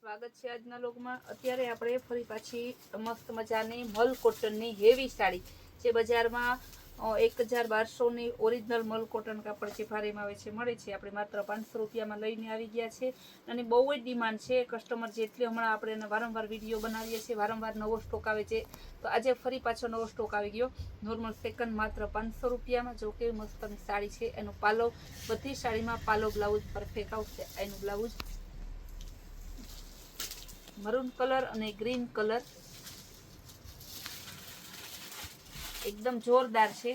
સ્વાગત છે આજના લોગમાં। અત્યારે આપણે ફરી પાછી મસ્ત મજાની મલ કોટનની હેવી સાડી જે બજારમાં 1200ની ઓરિજિનલ મલ કોટન કાપડ જે ભારેમાં આવે છે મળે છે, આપણે માત્ર 500 રૂપિયામાં લઈને આવી ગયા છે અને બહુ જ ડિમાન્ડ છે કસ્ટમર જેટલી હમણાં આપણે એને વારંવાર વિડીયો બનાવીએ છીએ, વારંવાર નવો સ્ટોક આવે છે, તો આજે ફરી પાછો નવો સ્ટોક આવી ગયો। નોર્મલ સેકન્ડ માત્ર 500 રૂપિયામાં। જો કે મસ્તની સાડી છે, એનું પાલો બધી સાડીમાં પાલો બ્લાઉઝ પરફેક્ટ આવશે। એનું બ્લાઉઝ મરૂન કલર અને ગ્રીન કલર એકદમ જોરદાર છે।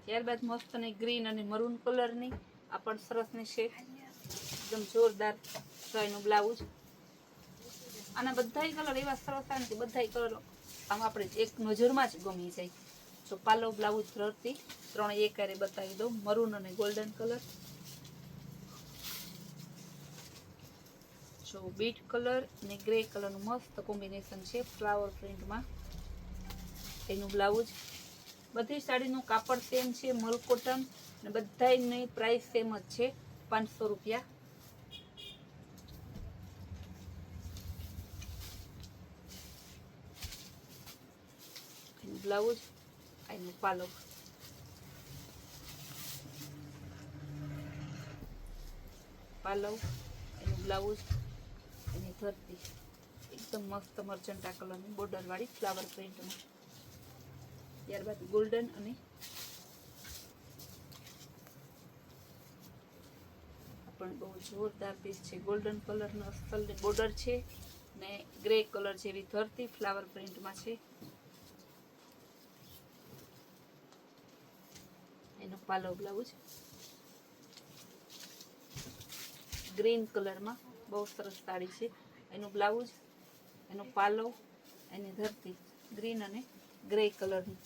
ત્યારબાદ મસ્ત ને ગ્રીન અને મરૂન કલરની આ પણ સરસ ને છે, એકદમ જોરદાર એનું બ્લાઉઝ। આના બધાય કલર એવા સરસ આવે કે બધાય કલર આમ આપણે એક નજરમાં જ ગમી જાય। જો પાલો બ્લાઉઝ ધરતી ત્રણે એક હારે બતાવી દઉં, મરૂન અને ગોલ્ડન કલર, જો બીટ કલર અને ગ્રે કલરનું મસ્ત કોમ્બિનેશન છે ફ્લાવર પ્રિન્ટમાં। એનું બ્લાઉઝ બધી સાડીનું કાપડ સેમ છે, મલ કોટન, અને બધાની પ્રાઇસ સેમ જ છે 500 રૂપિયા। એનું બ્લાઉઝ, એનું પાલો, એનું બ્લાઉઝ, એની ધરતી એકદમ મસ્ત મર્ચન્ટા કલરની બોર્ડર વાળી ફ્લાવર પ્રિન્ટમાં। ત્યારબાદ ગોલ્ડન અને પણ બહુ જોરદાર પીસ છે, ગોલ્ડન કલરનો અસલ બોર્ડર છે ને ગ્રે કલર જેવી ધરતી ફ્લાવર પ્રિન્ટમાં છે। એનો પાલો બ્લાઉઝ ગ્રીન કલરમાં બહુ સરસ સાડી છે, એનું બ્લાઉઝ, એનો પાલો, એની ધરતી ગ્રીન અને ગ્રે કલરની,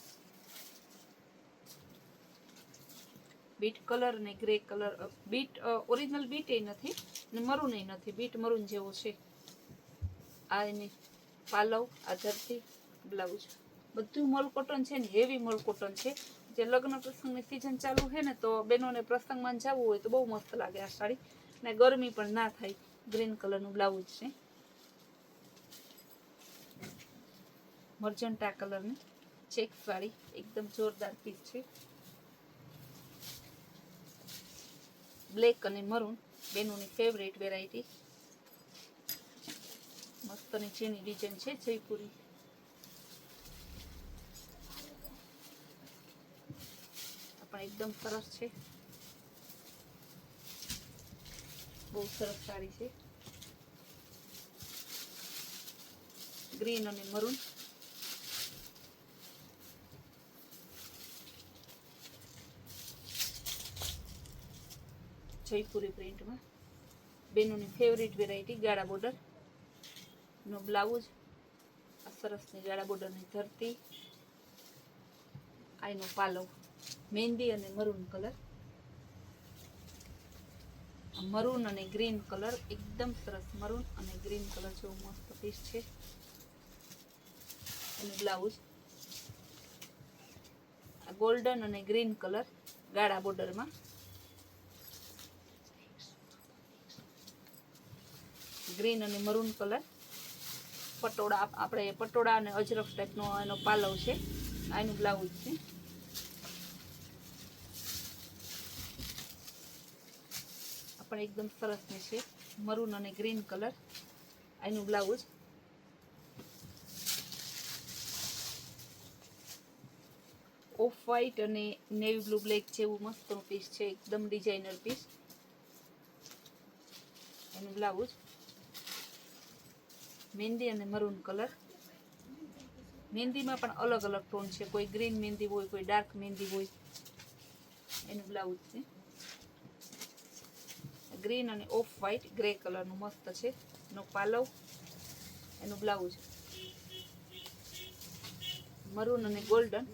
બીટ કલર અને grey colour, beet original beet એ નથી ને મરૂન એ નથી, બીટ મરૂન જેવો છે। આ એની પાલવ, આ ધરતી, બ્લાઉઝ બધું મલ કોટન છે ને હેવી મલ કોટન છે। જે લગ્ન પ્રસંગની સિઝન ચાલુ છે ને તો બહેનોને પ્રસંગમાં જવું હોય તો બહુ મસ્ત લાગે આ સાડી, ને ગરમી પણ ના થાય। ગ્રીન કલરનું બ્લાઉઝ છે, મર્જન્ટા કલરની ચેક્સ વાળી એકદમ જોરદાર પીસ છે। બ્લેક અને મરૂન બેનોની ફેવરેટ વેરાયટી, મસ્તની ચીની ડિઝાઇન છે જયપુરી, પણ એકદમ સરસ છે, બહુ સરસ સાડી છે। ગ્રીન અને મરૂન, જયપુરી પ્રિન્ટમાં બેનોની ફેવરેટ વેરાયટી, ગાળા બોર્ડર નો બ્લાઉઝ, આ સરસની ગાળા બોર્ડરની ધરતી, આનો પાલો મહેંદી અને મરૂન કલર, મરૂન અને ગ્રીન કલર એકદમ સરસ, મરૂન અને ગ્રીન કલર જેવું મસ્ત પીસ છે। એનું બ્લાઉઝ ગોલ્ડન અને ગ્રીન કલર ગાળા બોર્ડરમાં, ગ્રીન અને મરૂન કલર પટોળા, આપણે પટોળા અને અજરક ટાઈપનો એનો પાલવ છે, આનું બ્લાઉઝ છે। પણ એકદમ સરસ ને છે, મરૂન અને ગ્રીન કલર, એનું બ્લાઉઝ, ઓફ વ્હાઈટ અને નેવી બ્લુ બ્લેક જેવું મસ્તનું પીસ છે, એકદમ ડિઝાઇનર પીસ। એનું બ્લાઉઝ મહેંદી અને મરૂન કલર, મહેંદીમાં પણ અલગ અલગ ટોન છે, કોઈ ગ્રીન મહેંદી હોય, કોઈ ડાર્ક મહેંદી હોય। એનું બ્લાઉઝ છે ગ્રીન અને ઓફ વ્હાઈટ ગ્રે કલરનું મસ્ત છે, એનો પાલવ, એનું બ્લાઉઝ મરૂન અને ગોલ્ડન,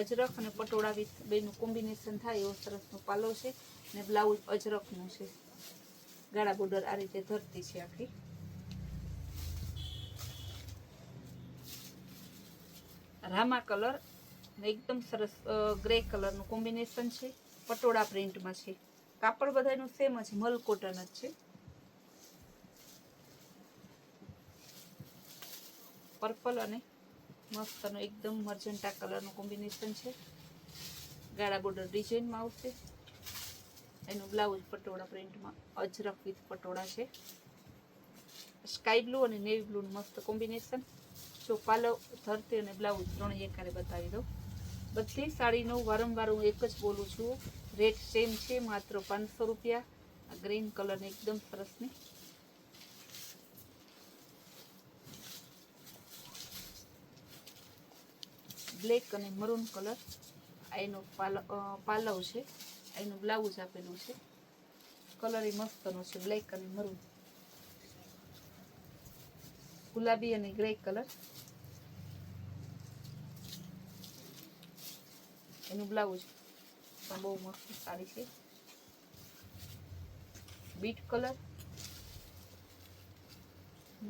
અજરક અને પટોળા બેનું કોમ્બિનેશન થાય એવો સરસનો પાલવ છે, ને બ્લાઉઝ અજરકનું છે, ગાળા બોર્ડર આ રીતે ધરતી છે આખી। રામા કલર એકદમ સરસ ગ્રે કલરનું કોમ્બિનેશન છે, પટોળા પ્રિન્ટમાં છે, કાપડ બધાનું સેમ જ મલ કોટન જ છે। પર્પલ અને મસ્તનું એકદમ મર્જન્ટા કલરનું કોમ્બિનેશન છે. ગાળા બોર્ડર ડિઝાઇનમાં આવશે. એનું બ્લાઉઝ પટોળા પ્રિન્ટમાં અજરક વિથ પટોળા છે. સ્કાય બ્લુ અને નેવી બ્લુનું મસ્ત કોમ્બિનેશન. જો પાલવ, ધરતી અને બ્લાઉઝ ત્રણેય એકારે બતાવી દઉં. બધી સાડીનું વારંવાર હું એક જ બોલું છું, રેટ સેમ છે, માત્ર 500 રૂપિયા. આ ગ્રીન કલરની એકદમ સરસની બ્લેક અને મરૂન કલર. એનો પાલવ છે, એનું બ્લાઉઝ આપેલું છે. કલર એ મસ્તનો છે, બ્લેક અને મરૂન. ગુલાબી અને ગ્રે કલર. એનું બ્લાઉઝ પણ બહુ મસ્ત સાડી છે. બીટ કલર,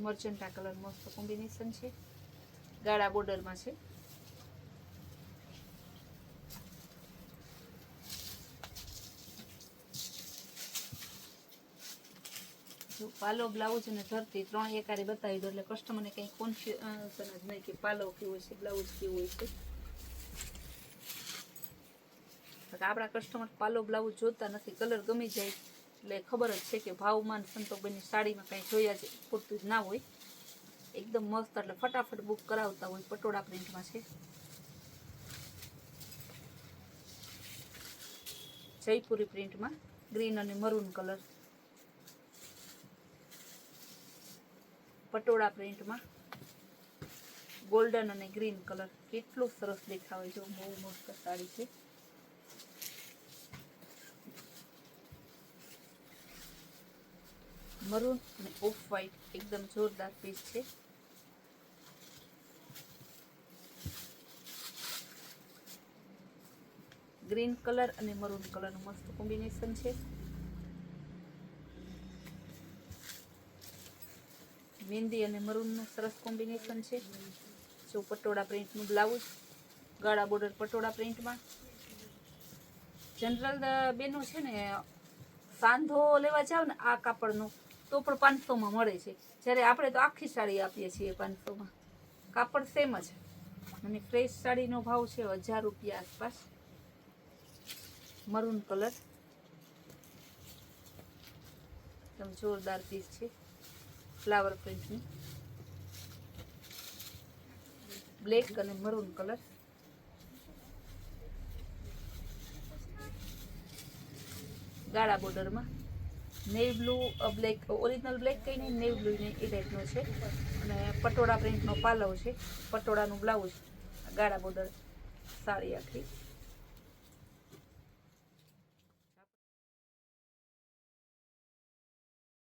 મર્જન્ટા કલર મસ્ત કોમ્બિનેશન છે. ગાળા બોર્ડરમાં છે. જો પાલો, બ્લાઉઝ અને ધરતી ત્રણ એકારે બતાવી દો એટલે કસ્ટમરને કંઈ કોન્ફ્યુઝન જ નહીં કે પાલો કેવો હોય છે, બ્લાઉઝ કેવું હોય છે. આપણા કસ્ટમર પાલો બ્લાઉઝ જોતા નથી, કલર ગમી જાય એટલે ખબર જ છે કે ભાવમાન સંતોકબેનની સાડીમાં કાંઈ જોયા છે પૂરતું જ ના હોય. એકદમ મસ્ત એટલે ફટાફટ બુક કરાવતા હોય. પટોળા પ્રિન્ટમાં છે. જયપુરી પ્રિન્ટમાં ગ્રીન અને મરૂન કલર. પટોળા પ્રિન્ટમાં ગોલ્ડન અને ગ્રીન કલર. કેટલું સરસ દેખાવે છે, બહુ મસ્ત સાડી છે. મરૂન અને ઓફ વ્હાઈટ એકદમ જોરદાર પીસ છે. ગ્રીન કલર અને મરૂન કલરનું મસ્ત કોમ્બિનેશન છે. મહેંદી અને મરૂનનું સરસ કોમ્બિનેશન છે. જો પટોળા પ્રિન્ટનું બ્લાઉઝ, ગાળા બોર્ડર પટોળા પ્રિન્ટમાં. જનરલ બેનો છે ને, સાંધો લેવા જાવ ને આ કાપડનું તો પણ 500માં મળે છે, જ્યારે આપણે તો આખી સાડી આપીએ છીએ 500માં. કાપડ સેમ જ. અને ફ્રેશ સાડીનો ભાવ છે 1000 રૂપિયા આસપાસ. મરૂન કલર એકદમ જોરદાર પીસ છે. ફ્લાવર પ્રિન્ટની બ્લેક અને મરૂન કલર. ગાળા બોર્ડરમાં navy blue black, original black કઈ નહીં, નેવી બ્લુ નહીં એ ટાઈપનો છે. અને પટોળા પ્રિન્ટનો પાલવ છે. પટોળાનું બ્લાઉઝ, ગાળા બોર્ડર સાડી આખી.